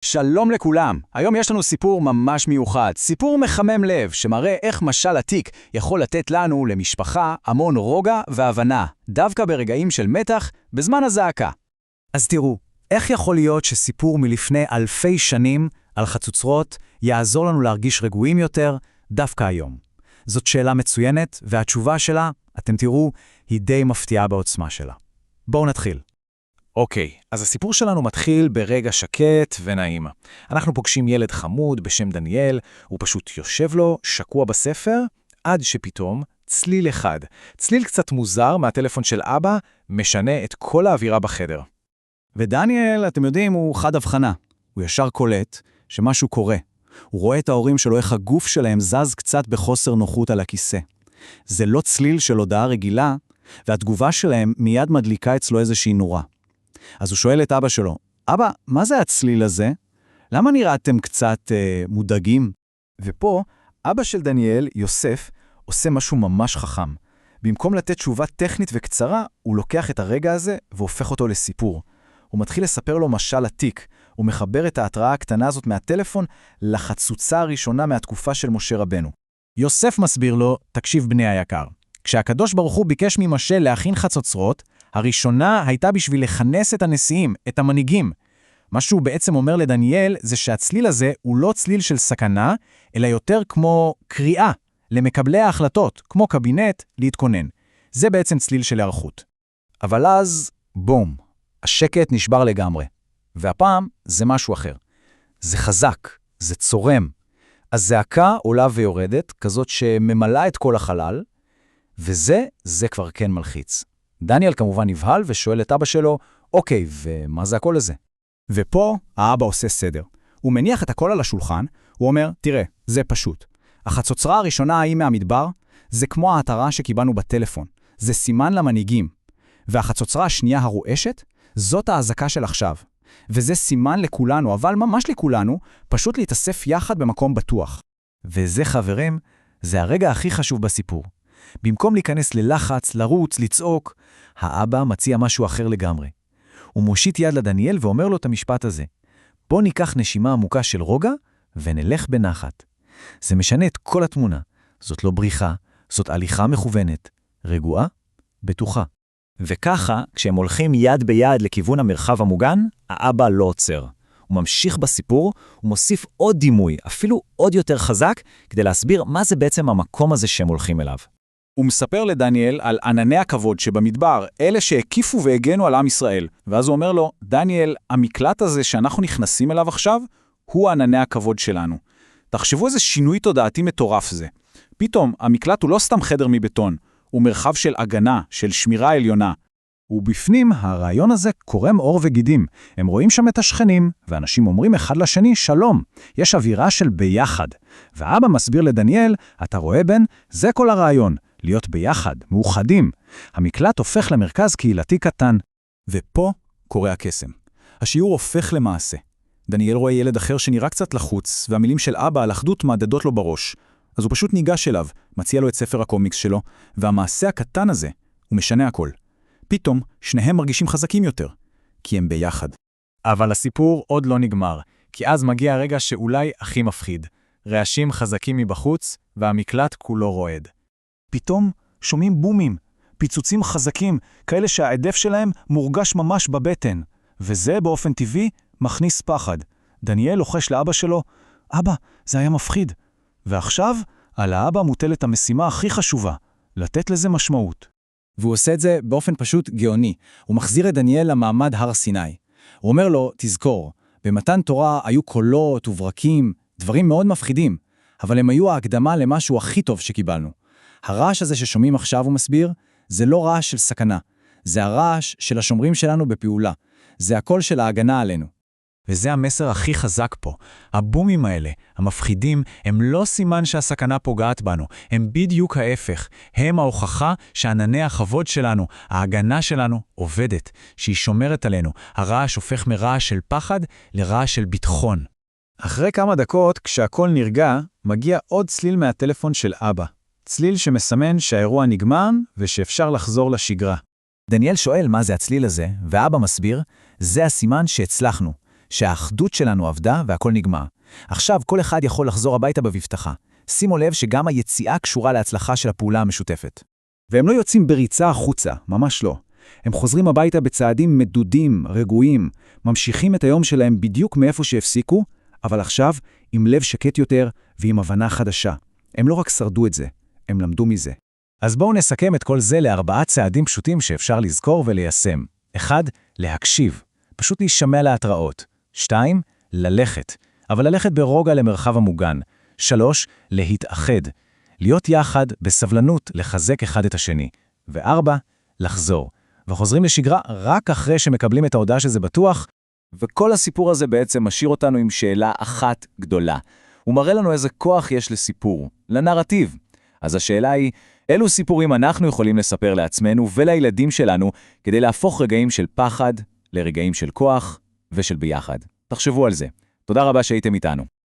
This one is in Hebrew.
שלום לכולם, היום יש לנו סיפור ממש מיוחד, סיפור מחמם לב שמראה איך משל עתיק יכול לתת לנו, למשפחה, המון רוגע והבנה, דווקא ברגעים של מתח, בזמן הזעקה. אז תראו, איך יכול להיות שסיפור מלפני אלפי שנים על חצוצרות יעזור לנו להרגיש רגועים יותר דווקא היום? זאת שאלה מצוינת, והתשובה שלה, אתם תראו, היא די מפתיעה בעוצמה שלה. בואו נתחיל. אוקיי, אז הסיפור שלנו מתחיל ברגע שקט ונעים. אנחנו פוגשים ילד חמוד בשם דניאל, הוא פשוט יושב לו, שקוע בספר, עד שפתאום צליל אחד, צליל קצת מוזר מהטלפון של אבא, משנה את כל האווירה בחדר. ודניאל, אתם יודעים, הוא חד הבחנה. הוא ישר קולט שמשהו קורה. הוא רואה את ההורים שלו איך הגוף שלהם זז קצת בחוסר נוחות על הכיסא. זה לא צליל של הודעה רגילה, והתגובה שלהם מיד מדליקה אצלו איזושהי נורה. אז הוא שואל את אבא שלו, אבא, מה זה הצליל הזה? למה נראיתם קצת מודאגים? ופה, אבא של דניאל, יוסף, עושה משהו ממש חכם. במקום לתת תשובה טכנית וקצרה, הוא לוקח את הרגע הזה והופך אותו לסיפור. הוא מתחיל לספר לו משל עתיק. הוא מחבר את ההתראה הקטנה הזאת מהטלפון לחצוצה הראשונה מהתקופה של משה רבנו. יוסף מסביר לו, תקשיב בני היקר. כשהקדוש ברוך הוא ביקש ממשה להכין חצוצרות, הראשונה הייתה בשביל לכנס את הנשיאים, את המנהיגים. מה שהוא בעצם אומר לדניאל זה שהצליל הזה הוא לא צליל של סכנה, אלא יותר כמו קריאה למקבלי ההחלטות, כמו קבינט, להתכונן. זה בעצם צליל של ערכות. אבל אז, בום, השקט נשבר לגמרי. והפעם זה משהו אחר. זה חזק, זה צורם. הזעקה עולה ויורדת, כזאת שממלאה את כל החלל, וזה כבר כן מלחיץ. דניאל כמובן נבהל ושואל את אבא שלו, אוקיי, ומה זה הכל הזה? ופה האבא עושה סדר. הוא מניח את הכל על השולחן, הוא אומר, תראה, זה פשוט. החצוצרה הראשונה ההיא מהמדבר, זה כמו ההתראה שקיבלנו בטלפון. זה סימן למנהיגים. והחצוצרה השנייה הרועשת, זאת ההזקה של עכשיו. וזה סימן לכולנו, אבל ממש לכולנו, פשוט להתאסף יחד במקום בטוח. וזה, חברים, זה הרגע הכי חשוב בסיפור. במקום להיכנס ללחץ, לרוץ, לצעוק, האבא מציע משהו אחר לגמרי. הוא מושיט יד לדניאל ואומר לו את המשפט הזה. בוא ניקח נשימה עמוקה של רוגע ונלך בנחת. זה משנה את כל התמונה. זאת לא בריחה, זאת הליכה מכוונת, רגועה, בטוחה. וככה, כשהם הולכים יד ביד לכיוון המרחב המוגן, האבא לא עוצר. הוא ממשיך בסיפור, הוא מוסיף עוד דימוי, אפילו עוד יותר חזק, כדי להסביר מה זה בעצם המקום הזה שהם הולכים אליו. הוא מספר לדניאל על ענני הכבוד שבמדבר, אלה שהקיפו והגנו על עם ישראל. ואז הוא אומר לו, דניאל, המקלט הזה שאנחנו נכנסים אליו עכשיו, הוא ענני הכבוד שלנו. תחשבו איזה שינוי תודעתי מטורף זה. פתאום, המקלט הוא לא סתם חדר מבטון, הוא מרחב של הגנה, של שמירה עליונה. ובפנים, הרעיון הזה קורם אור וגידים. הם רואים שם את השכנים, ואנשים אומרים אחד לשני, שלום. יש אווירה של ביחד. ואבא מסביר לדניאל, אתה רואה בן, זה כל הרעיון. להיות ביחד, מאוחדים. המקלט הופך למרכז קהילתי קטן. ופה קורה הקסם. השיעור הופך למעשה. דניאל רואה ילד אחר שנראה קצת לחוץ, והמילים של אבא על אחדות מעדדות לו בראש. אז הוא פשוט ניגש אליו, מציע לו את ספר הקומיקס שלו, והמעשה הקטן הזה הוא משנה הכל. פתאום שניהם מרגישים חזקים יותר, כי הם ביחד. אבל הסיפור עוד לא נגמר, כי אז מגיע הרגע שאולי הכי מפחיד. רעשים חזקים מבחוץ, והמקלט כולו רועד. פתאום שומעים בומים, פיצוצים חזקים, כאלה שהעדף שלהם מורגש ממש בבטן. וזה באופן טבעי מכניס פחד. דניאל לוחש לאבא שלו, אבא, זה היה מפחיד. ועכשיו, על האבא מוטלת המשימה הכי חשובה, לתת לזה משמעות. והוא עושה את זה באופן פשוט גאוני. הוא מחזיר את דניאל למעמד הר סיני. הוא אומר לו, תזכור, במתן תורה היו קולות וברקים, דברים מאוד מפחידים, אבל הם היו ההקדמה למשהו הכי טוב שקיבלנו. הרעש הזה ששומעים עכשיו, הוא מסביר, זה לא רעש של סכנה. זה הרעש של השומרים שלנו בפעולה. זה הקול של ההגנה עלינו. וזה המסר הכי חזק פה. הבומים האלה, המפחידים, הם לא סימן שהסכנה פוגעת בנו. הם בדיוק ההפך. הם ההוכחה שענני הכבוד שלנו, ההגנה שלנו, עובדת, שהיא שומרת עלינו. הרעש הופך מרעש של פחד לרעש של ביטחון. אחרי כמה דקות, כשהכל נרגע, מגיע עוד צליל מהטלפון של אבא. צליל שמסמן שהאירוע נגמר ושאפשר לחזור לשגרה. דניאל שואל מה זה הצליל הזה, ואבא מסביר, זה הסימן שהצלחנו, שהאחדות שלנו עבדה והכל נגמר. עכשיו כל אחד יכול לחזור הביתה בבטחה. שימו לב שגם היציאה קשורה להצלחה של הפעולה המשותפת. והם לא יוצאים בריצה החוצה, ממש לא. הם חוזרים הביתה בצעדים מדודים, רגועים, ממשיכים את היום שלהם בדיוק מאיפה שהפסיקו, אבל עכשיו עם לב שקט יותר ועם הבנה חדשה. הם לא רק שרדו את זה, הם למדו מזה. אז בואו נסכם את כל זה ל4 צעדים פשוטים שאפשר לזכור וליישם. 1. להקשיב. פשוט להישמע להתראות. 2. ללכת. אבל ללכת ברוגע למרחב המוגן. 3. להתאחד. להיות יחד בסבלנות לחזק אחד את השני. 4. לחזור. וחוזרים לשגרה רק אחרי שמקבלים את ההודעה שזה בטוח. וכל הסיפור הזה בעצם משאיר אותנו עם שאלה אחת גדולה. הוא מראה לנו איזה כוח יש לסיפור, לנרטיב. אז השאלה היא, אילו סיפורים אנחנו יכולים לספר לעצמנו ולילדים שלנו כדי להפוך רגעים של פחד לרגעים של כוח ושל ביחד. תחשבו על זה. תודה רבה שהייתם איתנו.